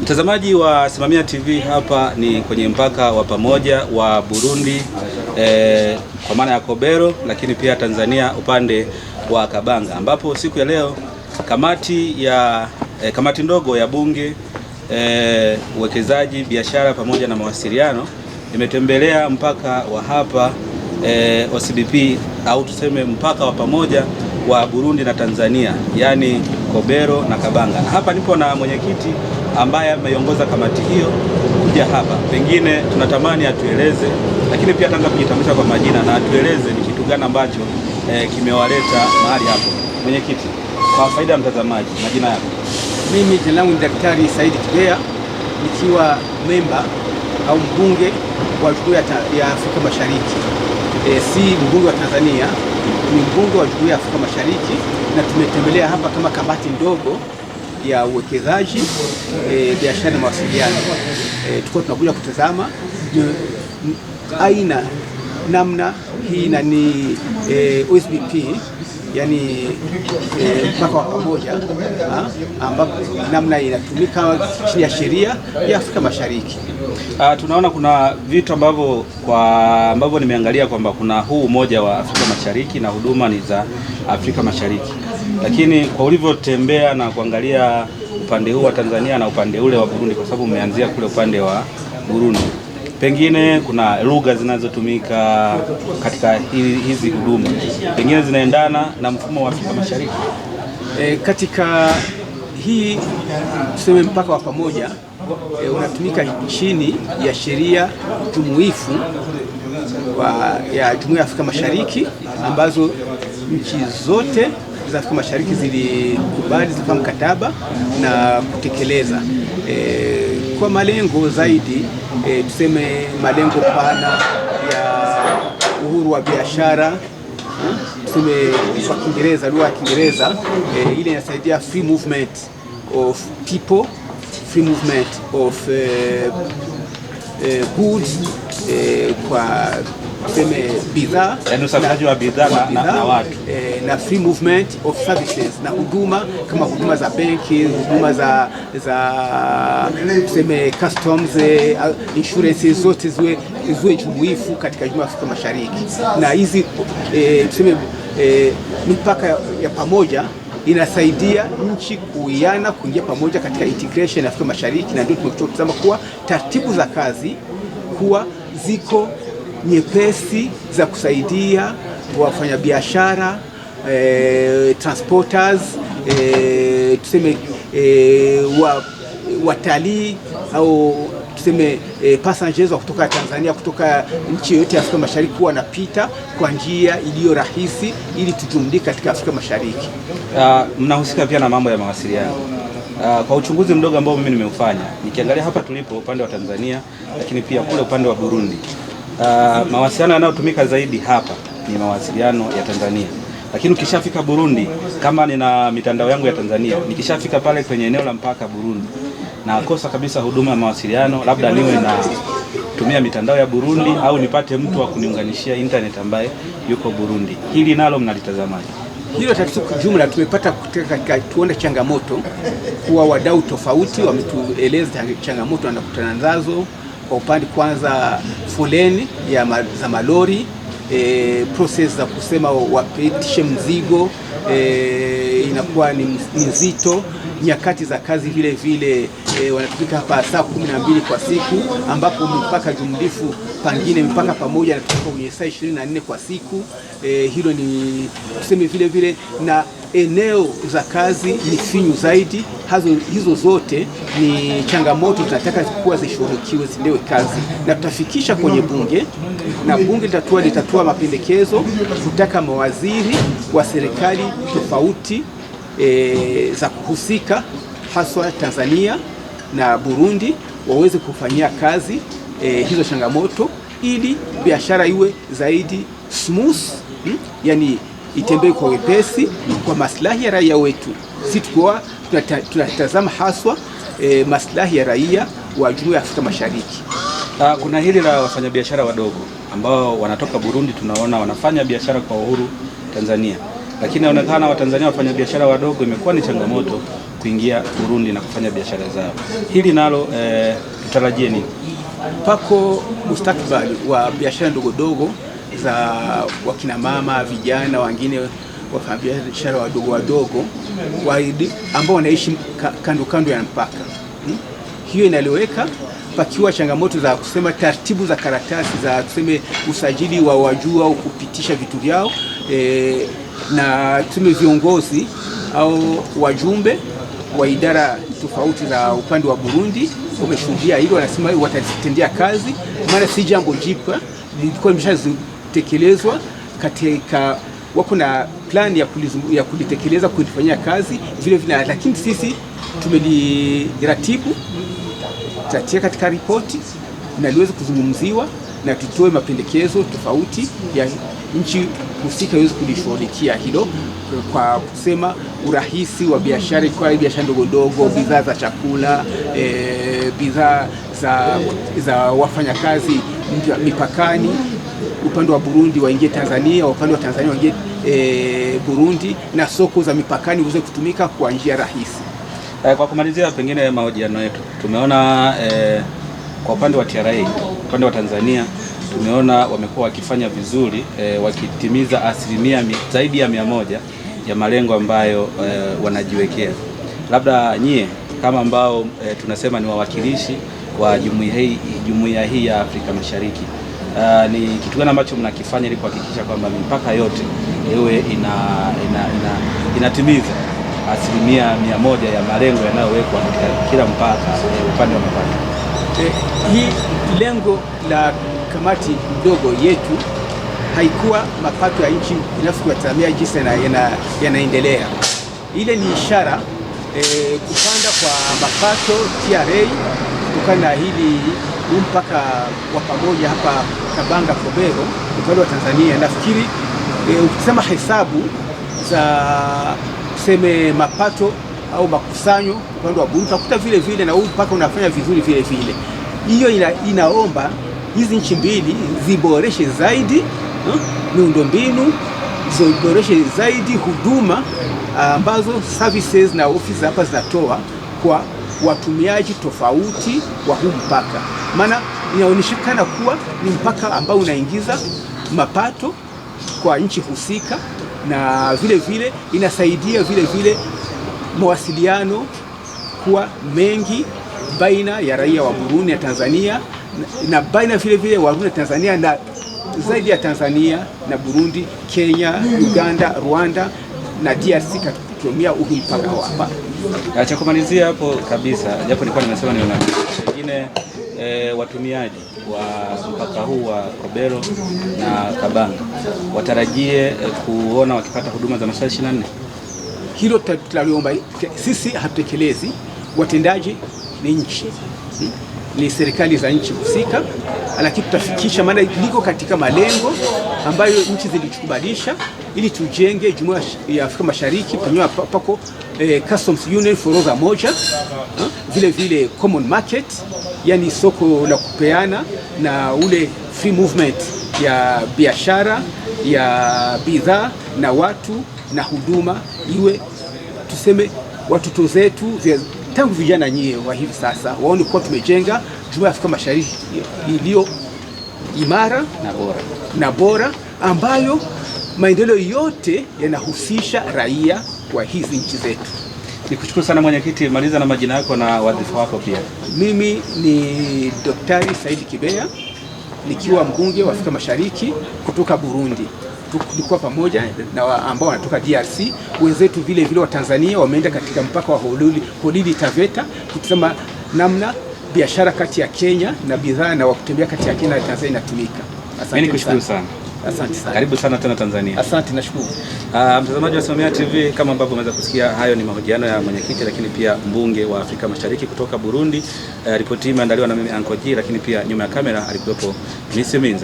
Mtazamaji wa Simamia TV, hapa ni kwenye mpaka wa pamoja wa Burundi kwa maana ya Kobero, lakini pia Tanzania upande wa Kabanga, ambapo siku ya leo kamati ndogo ya Bunge uwekezaji, biashara pamoja na mawasiliano imetembelea mpaka wa hapa OCBP au tuseme mpaka wa pamoja wa Burundi na Tanzania, yani Kobero na Kabanga. Na hapa nipo na mwenyekiti ambaye ameiongoza kamati hiyo kuja hapa. Pengine tunatamani atueleze, lakini pia ataanza kujitambulisha kwa majina na atueleze ni kitu gani ambacho kimewaleta mahali hapo. Mwenyekiti, kwa faida ya mtazamaji, majina yako? Mimi jina langu ni Daktari Said Kibea, nikiwa memba au mbunge wa Jumuiya ya Afrika Mashariki. Si mbunge wa Tanzania, ni mbunge wa Jumuiya ya Afrika Mashariki, na tumetembelea hapa kama kamati ndogo ya uwekezaji, biashara na mawasiliano. Tuko tunakuja kutazama aina namna hii na ni OCBP, yani mpaka wa pamoja, ambapo namna inatumika chini ya sheria ya Afrika Mashariki. Tunaona kuna vitu ambavyo nimeangalia kwamba kuna huu umoja wa Afrika Mashariki na huduma ni za Afrika Mashariki, lakini kwa ulivyotembea na kuangalia upande huu wa Tanzania na upande ule wa Burundi, kwa sababu umeanzia kule upande wa Burundi, pengine kuna lugha zinazotumika katika hizi huduma pengine zinaendana na mfumo wa Afrika Mashariki. Katika hii tuseme mpaka wa pamoja unatumika chini ya sheria jumuifu ya Jumuiya ya Afrika Mashariki, ambazo nchi zote za Afrika Mashariki zilikubali zifanya mkataba na kutekeleza kwa malengo zaidi, tuseme malengo pana ya uhuru wa biashara, tuseme kwa Kiingereza, lugha ya Kiingereza, ile inasaidia free movement of people, free movement of goods, kwa tuseme bidhaa, yani usafirishaji wa bidhaa na watu, na free movement of services, na huduma kama huduma za benki, huduma za tuseme customs, insurance, zote ziwe jumuifu katika Jumuiya ya Afrika Mashariki. Na hizi tuseme mipaka ya pamoja inasaidia nchi kuiana, kuingia pamoja katika integration ya Afrika Mashariki, na ndio tumesema kuwa taratibu za kazi kuwa ziko nyepesi za kusaidia wafanyabiashara, transporters, tuseme watalii au tuseme passengers wa kutoka Tanzania, kutoka nchi yote ya Afrika Mashariki, kuwa wanapita kwa njia iliyo rahisi ili tujumlike katika Afrika Mashariki. Mnahusika pia na mambo ya mawasiliano. Kwa uchunguzi mdogo ambao mimi nimeufanya, nikiangalia hapa tulipo upande wa Tanzania, lakini pia kule upande wa Burundi, mawasiliano yanayotumika zaidi hapa ni mawasiliano ya Tanzania. Lakini ukishafika Burundi, kama nina mitandao yangu ya Tanzania, nikishafika pale kwenye eneo la mpaka Burundi, na kosa kabisa huduma ya mawasiliano, labda niwe na tumia mitandao ya Burundi au nipate mtu wa kuniunganishia internet ambaye yuko Burundi. Hili nalo mnalitazamaje? Hilo tatizo kwa jumla tumepata katika tuone changamoto, kuwa wadau tofauti wametueleza changamoto wanakutana nazo. Kwa upande kwanza, foleni za malori, process za kusema wapitishe mzigo inakuwa ni nzito. Nyakati za kazi vile vile wanatumika hapa saa 12 kwa siku, ambapo mpaka jumlifu pengine mpaka pamoja anatoka kwenye saa 24 kwa siku. Hilo ni tuseme vile vile, na eneo za kazi ni finyu zaidi. Hizo zote ni changamoto tunataka kuwa zishughulikiwe, zilewe kazi, na tutafikisha kwenye bunge, na bunge litatua mapendekezo kutaka mawaziri wa serikali tofauti za kuhusika, haswa Tanzania na Burundi, waweze kufanyia kazi hizo changamoto, ili biashara iwe zaidi smooth, yani itembee kwa wepesi kwa maslahi ya raia wetu. Sisi tunatazama haswa maslahi ya raia wa Jumuiya ya Afrika Mashariki. Kuna hili la wafanyabiashara wadogo ambao wanatoka Burundi, tunaona wanafanya biashara kwa uhuru Tanzania, lakini inaonekana Watanzania wafanyabiashara wadogo imekuwa ni changamoto kuingia Burundi na kufanya biashara zao. Hili nalo tutarajie nini? Pako mustakabali wa biashara ndogo dogo za wakina mama, vijana wengine wafanyabiashara wadogo ambao wanaishi kando kando ya mpaka. Hiyo inaliweka pakiwa changamoto za kusema taratibu za karatasi za tuseme usajili wa wajua au kupitisha vitu vyao, na tuseme viongozi au wajumbe wa idara tofauti za upande wa Burundi wameshuhudia hilo, wanasema watazitendea kazi, maana si jambo jipya, lilikuwa limeshatekelezwa katika, wako na plan ya kulitekeleza, kulifanyia kazi vile vile, lakini sisi tumeliratibu, tutatia katika ripoti na liweze kuzungumziwa na tutoe mapendekezo tofauti ya nchi husika iweze kulishughulikia hilo, kwa kusema urahisi wa biashara, kwa biashara ndogo ndogo, bidhaa za chakula, bidhaa za wafanyakazi mipakani, upande wa Burundi waingie Tanzania, upande wa Tanzania waingie Burundi, na soko za mipakani uweze kutumika kwa njia rahisi. Kwa kumalizia pengine mahojiano yetu, tumeona kwa upande wa TRA, upande wa Tanzania tumeona wamekuwa wakifanya vizuri, wakitimiza asilimia zaidi ya 100 ya malengo ambayo wanajiwekea. Labda nyie kama ambao tunasema ni wawakilishi wa jumuiya hii ya Afrika Mashariki, ni kitu gani ambacho mnakifanya ili kuhakikisha kwamba mipaka yote iwe inatimiza asilimia 100 ya malengo yanayowekwa katika kila mpaka upande wa mipaka? Hii lengo la kamati ndogo yetu haikuwa mapato ya nchi binafsi kuyatamia jinsi yanaendelea. Ile ni ishara kupanda kwa mapato TRA kutokana na hili mpaka wa pamoja hapa Kabanga Kobero upande wa Tanzania. Nafikiri ukisema hesabu za tuseme mapato au makusanyo upande wa Burundi utakuta vile vile na huu mpaka unafanya vizuri vile vile. Hiyo inaomba hizi nchi mbili ziboreshe zaidi miundombinu, ziboreshe zaidi huduma ambazo services na ofisi hapa zinatoa kwa watumiaji tofauti wa huu mpaka. Maana inaonekana kuwa ni mpaka ambao unaingiza mapato kwa nchi husika, na vile vile inasaidia vile vile mawasiliano kuwa mengi baina ya raia wa Burundi na Tanzania, na baina vile vile wa Burundi na Tanzania, na zaidi ya Tanzania na Burundi, Kenya, Uganda, Rwanda na DRC kutumia huu mpaka hapa. Acha kumalizia hapo kabisa, japo nilikuwa nimesema ni wengine watumiaji wa mpaka huu wa Kobero na Kabanga watarajie kuona wakipata huduma za masaa 24. Hilo tutaliomba. Sisi hatutekelezi, watendaji ni nchi, ni serikali za nchi husika, lakini tutafikisha, maana liko katika malengo ambayo nchi zilikubalisha ili tujenge jumuiya ya Afrika Mashariki. Penyewe pako customs union forodha moja, vile vile common market, yani soko la kupeana, na ule free movement ya biashara ya bidhaa na watu na huduma, iwe tuseme watoto zetu tangu vijana nyie wa hivi sasa waone kuwa tumejenga jumuiya ya Afrika Mashariki iliyo imara na bora ambayo maendeleo yote yanahusisha raia wa hizi nchi zetu. Nikushukuru sana mwenyekiti, maliza na majina yako na wadhifa wako pia. Mimi ni Daktari Saidi Kibeya, nikiwa mbunge wa Afrika Mashariki kutoka Burundi. Tulikuwa pamoja na ambao wanatoka DRC, wenzetu vile vile wa Tanzania wameenda katika mpaka wa Holili Taveta kusema namna biashara kati ya Kenya na bidhaa na wakutembea kati ya Kenya na Tanzania inatumika. Asante. Mimi nikushukuru sana. Asante sana. Karibu sana tena Tanzania. Asante, nashukuru. Mtazamaji wa Somea TV, kama ambavyo umeweza kusikia, hayo ni mahojiano ya mwenyekiti lakini pia mbunge wa Afrika Mashariki kutoka Burundi. Ripoti hii imeandaliwa na mimi Anko G, lakini pia nyuma ya kamera alikuwepo Nisi Minza.